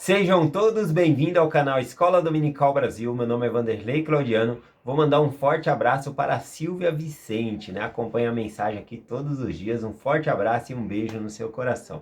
Sejam todos bem-vindos ao canal Escola Dominical Brasil. Meu nome é Vanderlei Claudiano. Vou mandar um forte abraço para a Silvia Vicente, né? Acompanha a mensagem aqui todos os dias. Um forte abraço e um beijo no seu coração.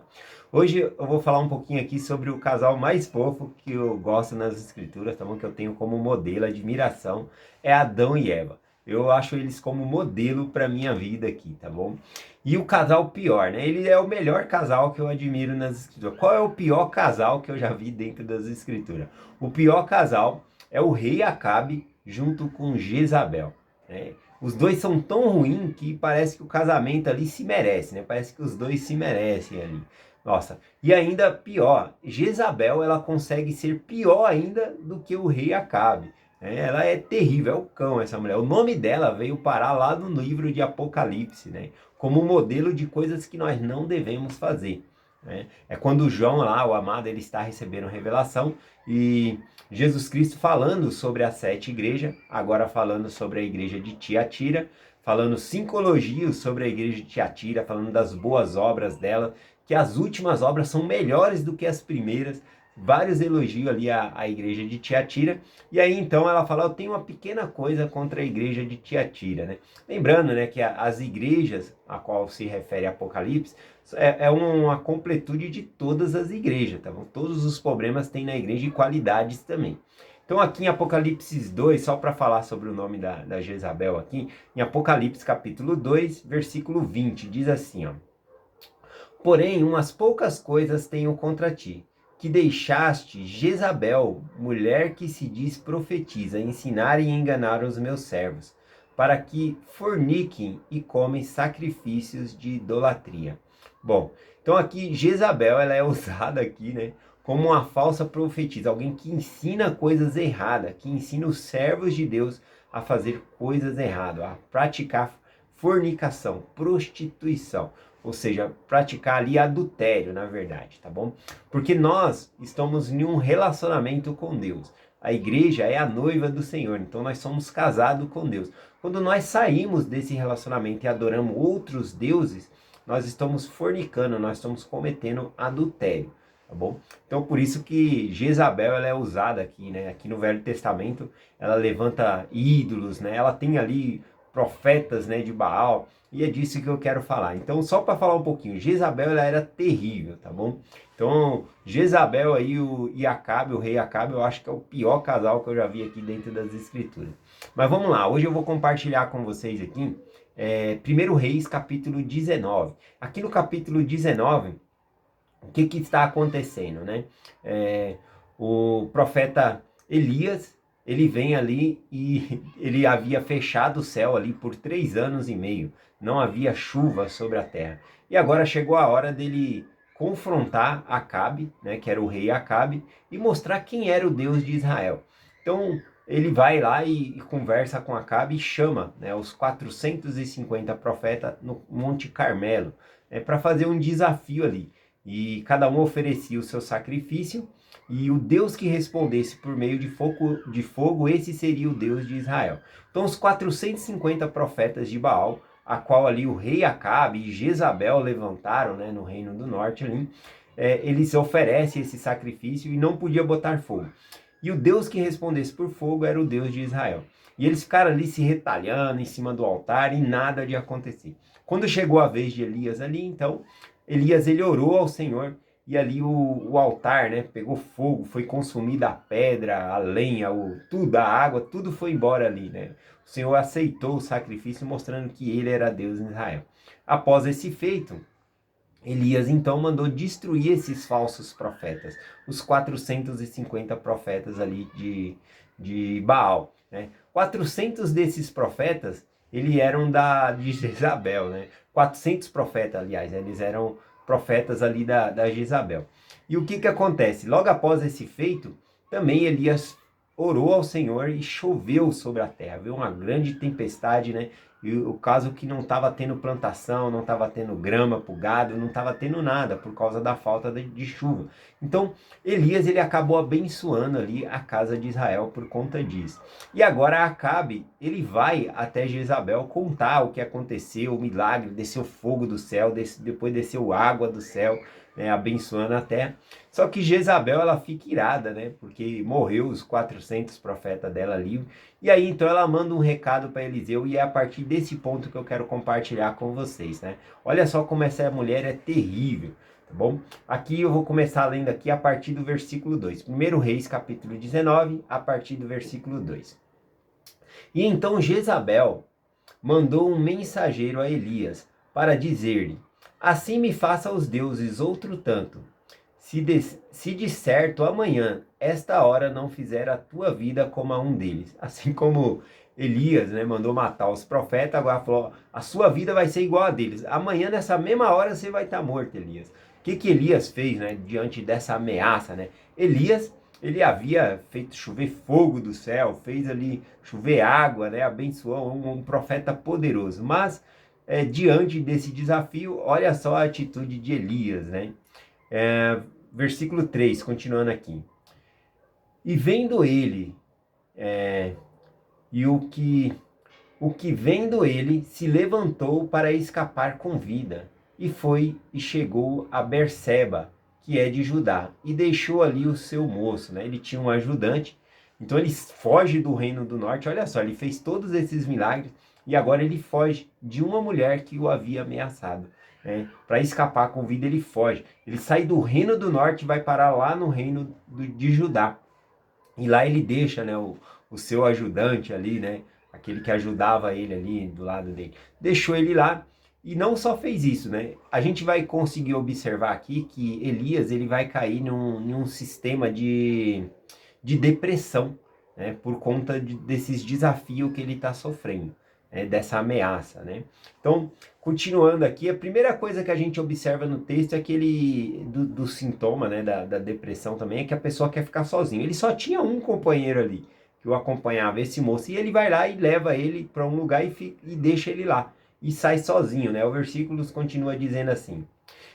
Hoje eu vou falar um pouquinho aqui sobre o casal mais fofo que eu gosto nas escrituras, tá bom? Que eu tenho como modelo, admiração, é Adão e Eva. Eu acho eles como modelo para minha vida aqui, tá bom? E o casal pior, né? Ele é o melhor casal que eu admiro nas escrituras. Qual é o pior casal que eu já vi dentro das escrituras? O pior casal é o rei Acabe junto com Jezabel, né? Os dois são tão ruins que parece que o casamento ali se merece, né? Parece que os dois se merecem ali. Nossa, e ainda pior, Jezabel ela consegue ser pior ainda do que o rei Acabe. Ela é terrível, é o cão essa mulher. O nome dela veio parar lá no livro de Apocalipse, né? Como modelo de coisas que nós não devemos fazer, né? É quando João lá, o amado, ele está recebendo revelação e Jesus Cristo falando sobre as 7 igrejas, agora falando sobre a igreja de Tiatira, falando 5 elogios sobre a igreja de Tiatira, falando das boas obras dela, que as últimas obras são melhores do que as primeiras, vários elogios ali à igreja de Tiatira, e aí então ela fala, eu tenho uma pequena coisa contra a igreja de Tiatira, né? Lembrando, né, que as igrejas a qual se refere Apocalipse é uma completude de todas as igrejas, tá bom? Todos os problemas tem na igreja e qualidades também. Então aqui em Apocalipse 2, só para falar sobre o nome da Jezabel aqui, em Apocalipse capítulo 2, versículo 20, diz assim, ó. Porém, umas poucas coisas tenho contra ti, que deixaste Jezabel, mulher que se diz profetiza, ensinar e enganar os meus servos, para que forniquem e comem sacrifícios de idolatria. Bom, então aqui Jezabel, ela é usada aqui, né, como uma falsa profetisa, alguém que ensina coisas erradas, que ensina os servos de Deus a fazer coisas erradas, a praticar fornicação, prostituição. Ou seja, praticar ali adultério, na verdade, tá bom? Porque nós estamos em um relacionamento com Deus. A igreja é a noiva do Senhor, então nós somos casados com Deus. Quando nós saímos desse relacionamento e adoramos outros deuses, nós estamos fornicando, nós estamos cometendo adultério, tá bom? Então por isso que Jezabel ela é usada aqui, né? Aqui no Velho Testamento, ela levanta ídolos, né? Ela tem ali profetas, né, de Baal, e é disso que eu quero falar. Então, só para falar um pouquinho, Jezabel ela era terrível, tá bom? Então, Jezabel aí e Acabe, o rei Acabe, eu acho que é o pior casal que eu já vi aqui dentro das escrituras. Mas vamos lá, hoje eu vou compartilhar com vocês aqui 1 Reis, capítulo 19. Aqui no capítulo 19, o que está acontecendo, né? O profeta Elias, ele vem ali e ele havia fechado o céu ali por 3 anos e meio. Não havia chuva sobre a terra. E agora chegou a hora dele confrontar Acabe, né, que era o rei Acabe, e mostrar quem era o Deus de Israel. Então ele vai lá e conversa com Acabe e chama, né, os 450 profetas no Monte Carmelo, né, para fazer um desafio ali. E cada um oferecia o seu sacrifício, e o Deus que respondesse por meio de fogo, esse seria o Deus de Israel. Então os 450 profetas de Baal, a qual ali o rei Acabe e Jezabel levantaram, né, no reino do norte ali, eles oferecem esse sacrifício e não podia botar fogo. E o Deus que respondesse por fogo era o Deus de Israel. E eles ficaram ali se retalhando em cima do altar e nada de acontecer. Quando chegou a vez de Elias ali, então, Elias ele orou ao Senhor e ali o altar, né, pegou fogo, foi consumida a pedra, a lenha, tudo, a água, tudo foi embora ali, né? O Senhor aceitou o sacrifício mostrando que ele era Deus em Israel. Após esse feito, Elias então mandou destruir esses falsos profetas, os 450 profetas ali de Baal, né? 400 desses profetas, eles eram de Jezabel, né? 400 profetas, aliás, eles eram profetas ali da Jezabel. E o que acontece? Logo após esse feito, também Elias orou ao Senhor e choveu sobre a terra. Veio uma grande tempestade, né? E o caso que não estava tendo plantação, não estava tendo grama para o gado, não estava tendo nada por causa da falta de chuva. Então, Elias ele acabou abençoando ali a casa de Israel por conta disso. E agora Acabe, ele vai até Jezabel contar o que aconteceu, o milagre, desceu fogo do céu, depois desceu água do céu, né, abençoando a terra. Só que Jezabel, ela fica irada, né, porque morreu os 400 profetas dela ali. E aí, então, ela manda um recado para Eliseu, e é a partir desse ponto que eu quero compartilhar com vocês, né. Olha só como essa mulher é terrível, tá bom? Aqui eu vou começar lendo aqui a partir do versículo 2. 1 Reis, capítulo 19, a partir do versículo 2. E então Jezabel mandou um mensageiro a Elias para dizer-lhe: assim me faça os deuses outro tanto, se de certo amanhã, esta hora, não fizer a tua vida como a um deles. Assim como Elias, né, mandou matar os profetas, agora falou: a sua vida vai ser igual a deles. Amanhã, nessa mesma hora, você vai estar morto, Elias. O que Elias fez, né, diante dessa ameaça, né? Elias, ele havia feito chover fogo do céu, fez ali chover água, né, abençoou um profeta poderoso. Mas, diante desse desafio, olha só a atitude de Elias, né? Versículo 3, continuando aqui. E vendo ele, e o que vendo ele se levantou para escapar com vida, e foi e chegou a Berseba, que é de Judá, e deixou ali o seu moço, né? Ele tinha um ajudante, então ele foge do reino do norte. Olha só, ele fez todos esses milagres, e agora ele foge de uma mulher que o havia ameaçado. Para escapar com vida, ele foge. Ele sai do reino do norte e vai parar lá no reino de Judá. E lá ele deixa, né, o seu ajudante ali, né, aquele que ajudava ele ali do lado dele. Deixou ele lá, e não só fez isso, né? A gente vai conseguir observar aqui que Elias, ele vai cair num sistema de depressão, né, por conta desses desafios que ele está sofrendo, né, dessa ameaça, né? Então, continuando aqui, a primeira coisa que a gente observa no texto é que do sintoma, né, da depressão também, é que a pessoa quer ficar sozinho. Ele só tinha um companheiro ali que o acompanhava, esse moço, e ele vai lá e leva ele para um lugar e deixa ele lá, e sai sozinho, né? O versículo continua dizendo assim: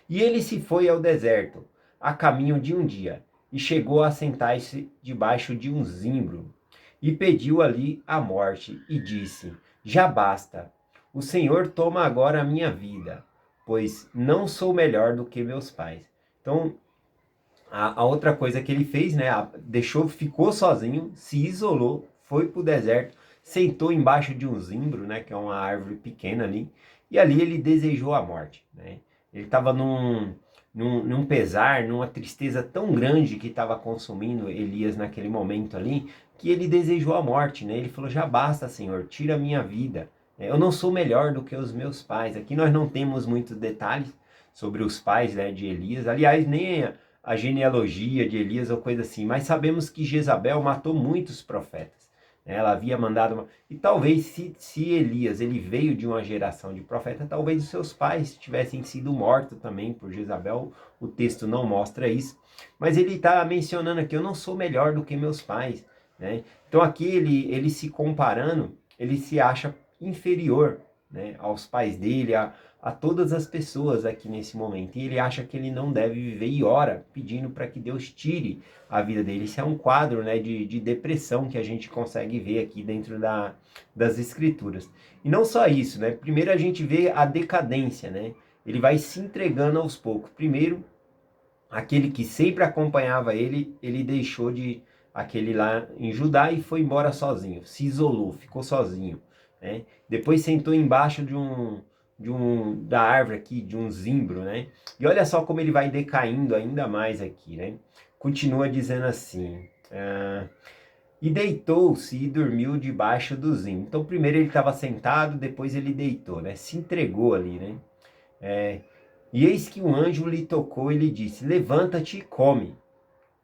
e ele se foi ao deserto, a caminho de um dia, e chegou a sentar-se debaixo de um zimbro, e pediu ali a morte, e disse: já basta, o Senhor toma agora a minha vida, pois não sou melhor do que meus pais. Então, a outra coisa que ele fez, né, ficou sozinho, se isolou, foi para o deserto, sentou embaixo de um zimbro, né, que é uma árvore pequena ali, e ali ele desejou a morte, né? Ele estava num pesar, numa tristeza tão grande que estava consumindo Elias naquele momento ali, que ele desejou a morte, né? Ele falou: já basta, Senhor, tira a minha vida. Eu não sou melhor do que os meus pais. Aqui nós não temos muitos detalhes sobre os pais, né, de Elias. Aliás, nem a genealogia de Elias ou coisa assim, mas sabemos que Jezabel matou muitos profetas. Ela havia mandado... E talvez se Elias ele veio de uma geração de profeta, talvez os seus pais tivessem sido mortos também por Jezabel. O texto não mostra isso, mas ele está mencionando aqui: eu não sou melhor do que meus pais, né? Então aqui ele se comparando, ele se acha inferior, né, aos pais dele, a todas as pessoas aqui nesse momento. E ele acha que ele não deve viver, e ora pedindo para que Deus tire a vida dele. Isso é um quadro, né, de depressão que a gente consegue ver aqui dentro das escrituras. E não só isso, né? Primeiro a gente vê a decadência, né? Ele vai se entregando aos poucos. Primeiro, aquele que sempre acompanhava ele deixou de... aquele lá em Judá e foi embora sozinho, se isolou, ficou sozinho, né? Depois sentou embaixo da árvore aqui, de um zimbro, né? E olha só como ele vai decaindo ainda mais aqui, né? Continua dizendo assim: e deitou-se e dormiu debaixo do zimbro. Então primeiro ele estava sentado, depois ele deitou, né? Se entregou ali, né? E eis que um anjo lhe tocou e lhe disse: levanta-te e come,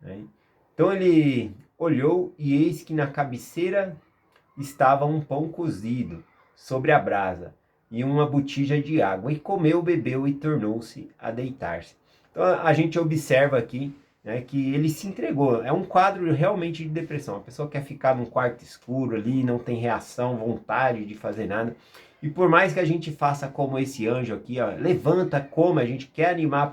né? Então ele olhou, e eis que na cabeceira estava um pão cozido sobre a brasa e uma botija de água, e comeu, bebeu e tornou-se a deitar-se. Então a gente observa aqui, né, que ele se entregou. É um quadro realmente de depressão. A pessoa quer ficar num quarto escuro ali, não tem reação, vontade de fazer nada. E por mais que a gente faça como esse anjo aqui, ó, levanta, come, a gente quer animar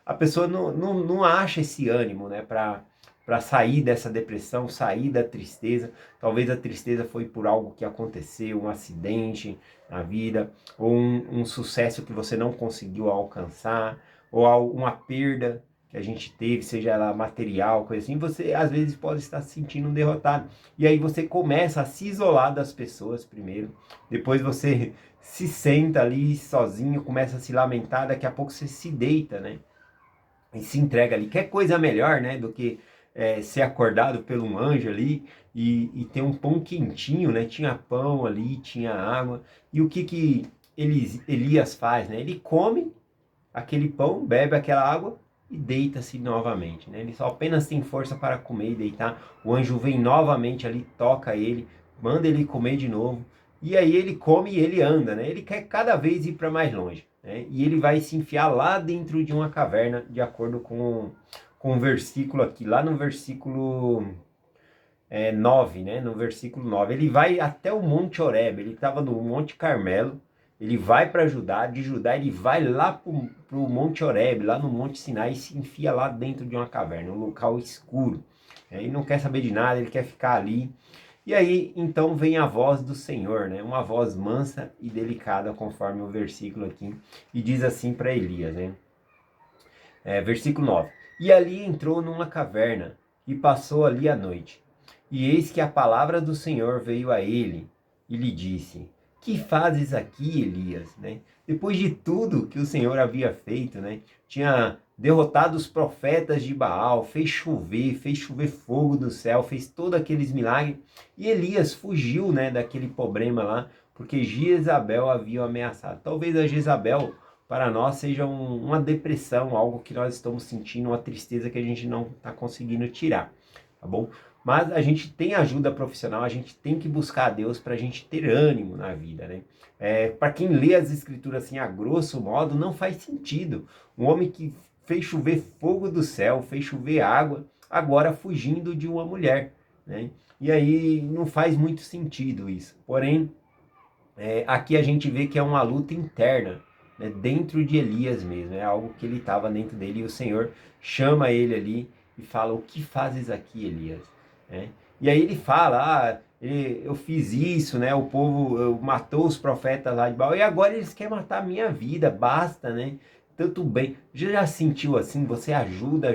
a pessoa não acha esse ânimo, né, para sair dessa depressão, sair da tristeza. Talvez a tristeza foi por algo que aconteceu, um acidente na vida, ou um sucesso que você não conseguiu alcançar, ou uma perda que a gente teve, seja ela material, coisa assim, você às vezes pode estar se sentindo derrotado. E aí você começa a se isolar das pessoas primeiro, depois você se senta ali sozinho, começa a se lamentar, daqui a pouco você se deita, né? E se entrega ali. Quer coisa melhor, né, do que ser acordado por um anjo ali e ter um pão quentinho, né? Tinha pão ali, tinha água. E o que Elias faz, né? Ele come aquele pão, bebe aquela água e deita-se novamente, né? Ele só apenas tem força para comer e deitar. O anjo vem novamente ali, toca ele, manda ele comer de novo. E aí ele come e ele anda, né? Ele quer cada vez ir para mais longe, né? E ele vai se enfiar lá dentro de uma caverna, de acordo com o versículo aqui, lá no versículo 9, né? No versículo 9. Ele vai até o Monte Horebe, ele estava no Monte Carmelo, ele vai para Judá, de Judá ele vai lá para o Monte Horebe, lá no Monte Sinai, e se enfia lá dentro de uma caverna, um local escuro. Ele não quer saber de nada, ele quer ficar ali. E aí, então, vem a voz do Senhor, né? Uma voz mansa e delicada, conforme o versículo aqui, e diz assim para Elias, né? Versículo 9. E ali entrou numa caverna, e passou ali a noite. E eis que a palavra do Senhor veio a ele, e lhe disse: Que fazes aqui, Elias? Né? Depois de tudo que o Senhor havia feito, né? Tinha derrotado os profetas de Baal, fez chover fogo do céu, fez todos aqueles milagres. E Elias fugiu, né, daquele problema lá, porque Jezabel havia ameaçado. Talvez a Jezabel para nós seja uma depressão, algo que nós estamos sentindo, uma tristeza que a gente não está conseguindo tirar, tá bom? Mas a gente tem ajuda profissional, a gente tem que buscar a Deus para a gente ter ânimo na vida, né? Para quem lê as escrituras assim a grosso modo, não faz sentido. Um homem que fez chover fogo do céu, fez chover água, agora fugindo de uma mulher, né? E aí não faz muito sentido isso. Porém, aqui a gente vê que é uma luta interna, né, dentro de Elias mesmo, é algo que ele estava dentro dele e o Senhor chama ele ali e fala: O que fazes aqui, Elias? Né? E aí ele fala: eu fiz isso, né? O povo matou os profetas lá de Baal e agora eles querem matar a minha vida, basta, né? Tanto bem, já sentiu assim? Você ajuda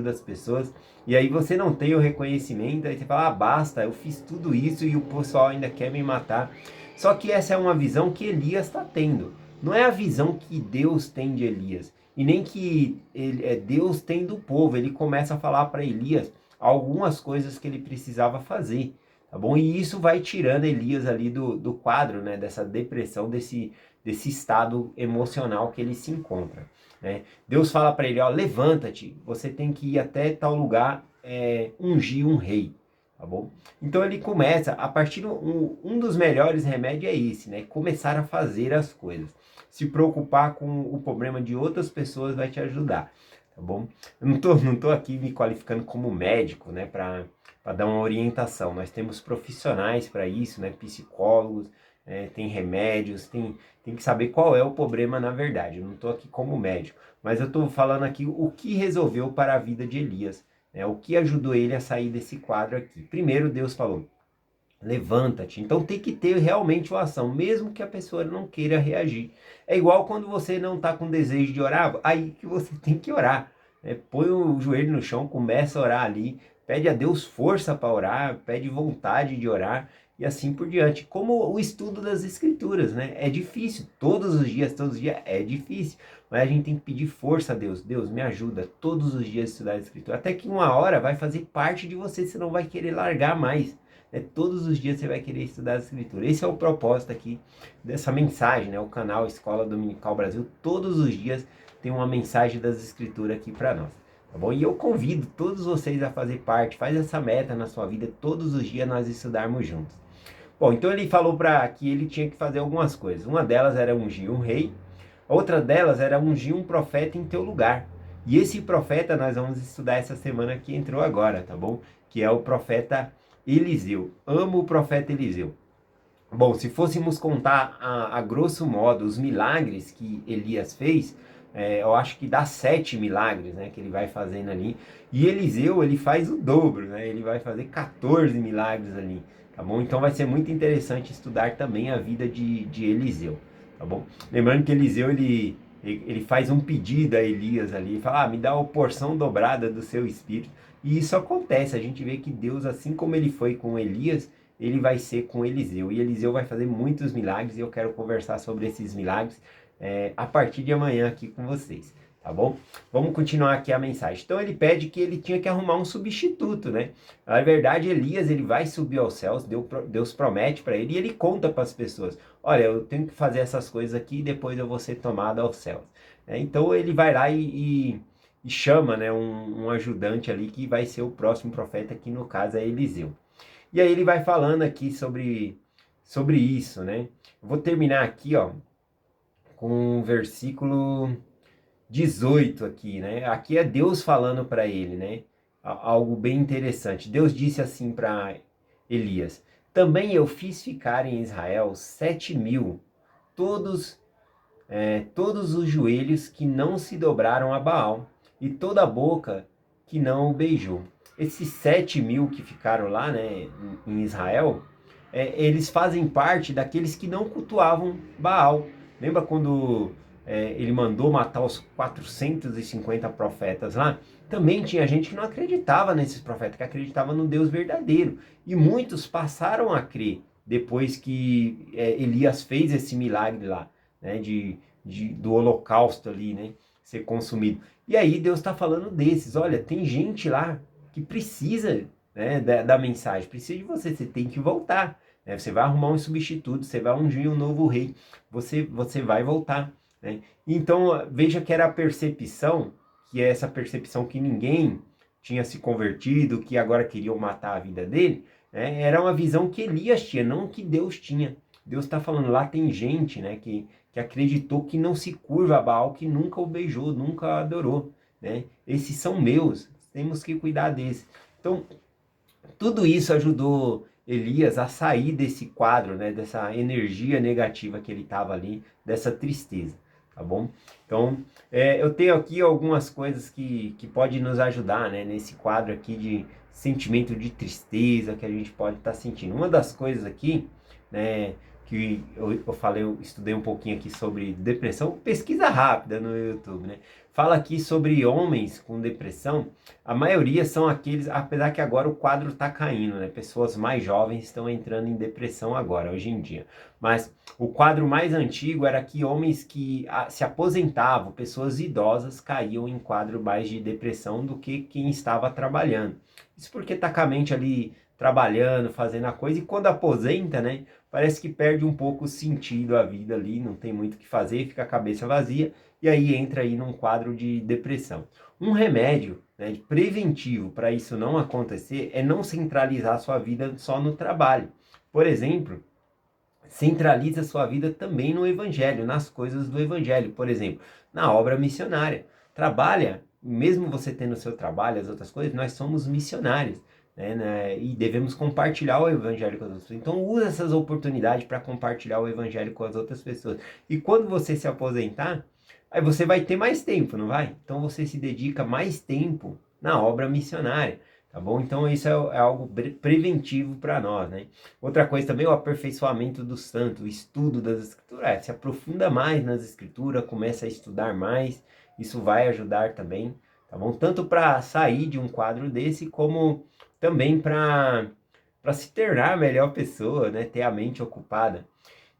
as pessoas e aí você não tem o reconhecimento, aí você fala: basta, eu fiz tudo isso e o pessoal ainda quer me matar. Só que essa é uma visão que Elias está tendo. Não é a visão que Deus tem de Elias. E nem que Deus tem do povo. Ele começa a falar para Elias algumas coisas que ele precisava fazer. Tá bom? E isso vai tirando Elias ali do quadro, né? Dessa depressão, desse estado emocional que ele se encontra. Né? Deus fala para ele: ó, levanta-te, você tem que ir até tal lugar ungir um rei. Tá bom? Então ele começa, a partir um dos melhores remédios é esse, né? Começar a fazer as coisas. Se preocupar com o problema de outras pessoas vai te ajudar, tá bom? Eu não tô aqui me qualificando como médico, né? Para dar uma orientação. Nós temos profissionais para isso, né? Psicólogos, tem remédios, tem que saber qual é o problema na verdade. Eu não estou aqui como médico, mas eu estou falando aqui o que resolveu para a vida de Elias. O que ajudou ele a sair desse quadro aqui? Primeiro, Deus falou: levanta-te. Então tem que ter realmente uma ação, mesmo que a pessoa não queira reagir. É igual quando você não está com desejo de orar, aí que você tem que orar. Põe o joelho no chão, começa a orar ali, pede a Deus força para orar, pede vontade de orar e assim por diante. Como o estudo das escrituras, né? É difícil, todos os dias é difícil. Mas a gente tem que pedir força a Deus. Deus, me ajuda todos os dias a estudar a escritura. Até que uma hora vai fazer parte de você, você não vai querer largar mais. Todos os dias você vai querer estudar a escritura. Esse é o propósito aqui dessa mensagem, né? O canal Escola Dominical Brasil, todos os dias tem uma mensagem das escrituras aqui para nós. Tá bom? E eu convido todos vocês a fazer parte, faz essa meta na sua vida, todos os dias nós estudarmos juntos. Bom, então ele falou para que ele tinha que fazer algumas coisas. Uma delas era ungir um rei, outra delas era ungir um profeta em teu lugar. E esse profeta nós vamos estudar essa semana que entrou agora, tá bom? Que é o profeta Eliseu. Amo o profeta Eliseu. Bom, se fôssemos contar a grosso modo os milagres que Elias fez, eu acho que dá 7 milagres, né, que ele vai fazendo ali. E Eliseu, ele faz o dobro, né? Ele vai fazer 14 milagres ali, tá bom? Então vai ser muito interessante estudar também a vida de Eliseu, tá bom? Lembrando que Eliseu, ele faz um pedido a Elias ali, fala, me dá a porção dobrada do seu espírito. E isso acontece, a gente vê que Deus, assim como ele foi com Elias, ele vai ser com Eliseu. E Eliseu vai fazer muitos milagres e eu quero conversar sobre esses milagres a partir de amanhã aqui com vocês, tá bom? Vamos continuar aqui a mensagem. Então ele pede que ele tinha que arrumar um substituto, né? Na verdade, Elias, ele vai subir aos céus, Deus promete para ele e ele conta para as pessoas, olha, eu tenho que fazer essas coisas aqui e depois eu vou ser tomado aos céus. Então ele vai lá e chama, né, um ajudante ali que vai ser o próximo profeta, que no caso é Eliseu. E aí ele vai falando aqui sobre isso, né? Eu vou terminar aqui, ó, com o versículo 18 aqui, né? Aqui é Deus falando para ele, né? Algo bem interessante. Deus disse assim para Elias: também eu fiz ficar em Israel 7.000, todos os joelhos que não se dobraram a Baal, e toda a boca que não o beijou. Esses 7.000 que ficaram lá, né, em Israel, eles fazem parte daqueles que não cultuavam Baal. Lembra quando ele mandou matar os 450 profetas lá? Também tinha gente que não acreditava nesses profetas, que acreditava no Deus verdadeiro. E muitos passaram a crer depois que Elias fez esse milagre lá, né, do holocausto ali, né, ser consumido. E aí Deus está falando desses, olha, tem gente lá que precisa, né, da mensagem, precisa de você tem que voltar, né, você vai arrumar um substituto, você vai ungir um novo rei, você vai voltar, né. Então veja que era a percepção, que é essa percepção que ninguém tinha se convertido, que agora queriam matar a vida dele, né, era uma visão que Elias tinha, não que Deus tinha. Deus está falando, lá tem gente, né, que acreditou que não se curva a Baal, que nunca o beijou, nunca adorou, né? Esses são meus, temos que cuidar desses. Então, tudo isso ajudou Elias a sair desse quadro, né, dessa energia negativa que ele estava ali, dessa tristeza, tá bom? Então, eu tenho aqui algumas coisas que podem nos ajudar, né, nesse quadro aqui de sentimento de tristeza que a gente pode estar sentindo. Uma das coisas aqui, né, que eu falei, eu estudei um pouquinho aqui sobre depressão, pesquisa rápida no YouTube, né? Fala aqui sobre homens com depressão, a maioria são aqueles, apesar que agora o quadro está caindo, né? Pessoas mais jovens estão entrando em depressão agora, hoje em dia. Mas o quadro mais antigo era que homens que se aposentavam, pessoas idosas, caíam em quadro mais de depressão do que quem estava trabalhando. Isso porque está com a mente ali trabalhando, fazendo a coisa, e quando aposenta, né? Parece que perde um pouco o sentido a vida ali, não tem muito o que fazer, fica a cabeça vazia, e aí entra aí num quadro de depressão. Um remédio, né, preventivo para isso não acontecer é não centralizar sua vida só no trabalho. Por exemplo, centralize a sua vida também no evangelho, nas coisas do evangelho. Por exemplo, na obra missionária. Trabalha, mesmo você tendo o seu trabalho, as outras coisas, nós somos missionários. Né, e devemos compartilhar o evangelho com as outras pessoas. Então usa essas oportunidades para compartilhar o evangelho com as outras pessoas. E quando você se aposentar, aí você vai ter mais tempo, não vai? Então você se dedica mais tempo na obra missionária, tá bom? Então isso é algo preventivo para nós, né? Outra coisa também é o aperfeiçoamento do santo, o estudo das escrituras. Se aprofunda mais nas escrituras, começa a estudar mais, isso vai ajudar também, tá bom? Tanto para sair de um quadro desse, como também para se tornar a melhor pessoa, né? Ter a mente ocupada.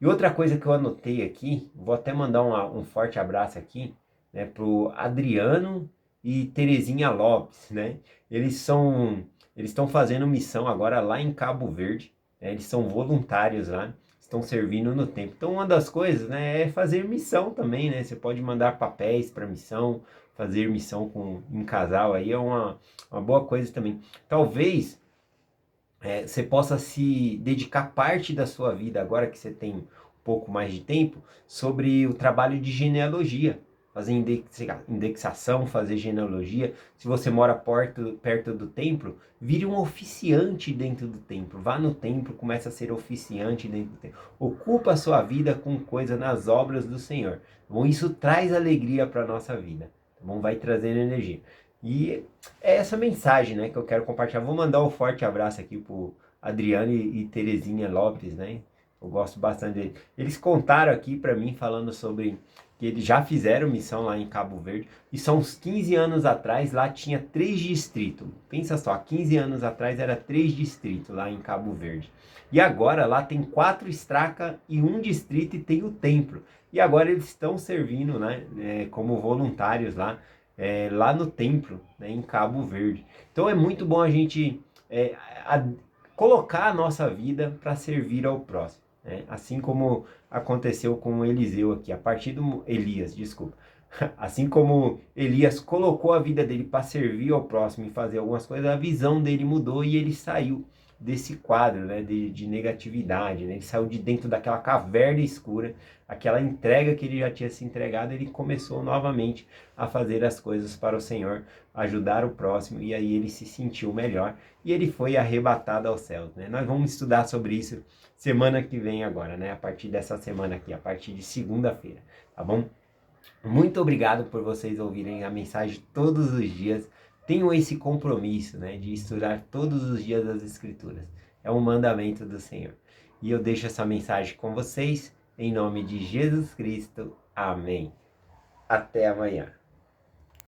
E outra coisa que eu anotei aqui, vou até mandar um forte abraço aqui, né, pro Adriano e Terezinha Lopes, né? Eles estão fazendo missão agora lá em Cabo Verde, né? Eles são voluntários lá, estão servindo no templo. Então uma das coisas, né, é fazer missão também, né? Você pode mandar papéis para missão, fazer missão em casal aí é uma boa coisa também. Talvez você possa se dedicar parte da sua vida, agora que você tem um pouco mais de tempo, sobre o trabalho de genealogia. Fazer indexação, fazer genealogia. Se você mora perto do templo, vire um oficiante dentro do templo. Vá no templo, comece a ser oficiante dentro do templo. Ocupa a sua vida com coisa nas obras do Senhor. Tá bom? Isso traz alegria para a nossa vida. Tá bom? Vai trazendo energia. E é essa mensagem, né, que eu quero compartilhar. Vou mandar um forte abraço aqui pro Adriano e Terezinha Lopes, né? Eu gosto bastante deles. Eles contaram aqui para mim, falando sobre que eles já fizeram missão lá em Cabo Verde, e são uns 15 anos atrás, lá tinha 3 distritos. Pensa só, 15 anos atrás era 3 distritos lá em Cabo Verde. E agora lá tem 4 estracas e 1 distrito e tem o templo. E agora eles estão servindo, né, como voluntários lá, lá no templo, né, em Cabo Verde. Então é muito bom a gente colocar a nossa vida para servir ao próximo. Assim como aconteceu com Eliseu aqui, a partir do Elias, desculpa. Assim como Elias colocou a vida dele para servir ao próximo e fazer algumas coisas, a visão dele mudou e ele saiu desse quadro, né, de negatividade, né? Ele saiu de dentro daquela caverna escura, aquela entrega que ele já tinha se entregado, ele começou novamente a fazer as coisas para o Senhor, ajudar o próximo, e aí ele se sentiu melhor e ele foi arrebatado aos céus, né? Nós vamos estudar sobre isso semana que vem agora, né? A partir dessa semana aqui, a partir de segunda-feira, tá bom? Muito obrigado por vocês ouvirem a mensagem todos os dias. Tenham esse compromisso, né, de estudar todos os dias as Escrituras. É um mandamento do Senhor. E eu deixo essa mensagem com vocês, em nome de Jesus Cristo. Amém. Até amanhã.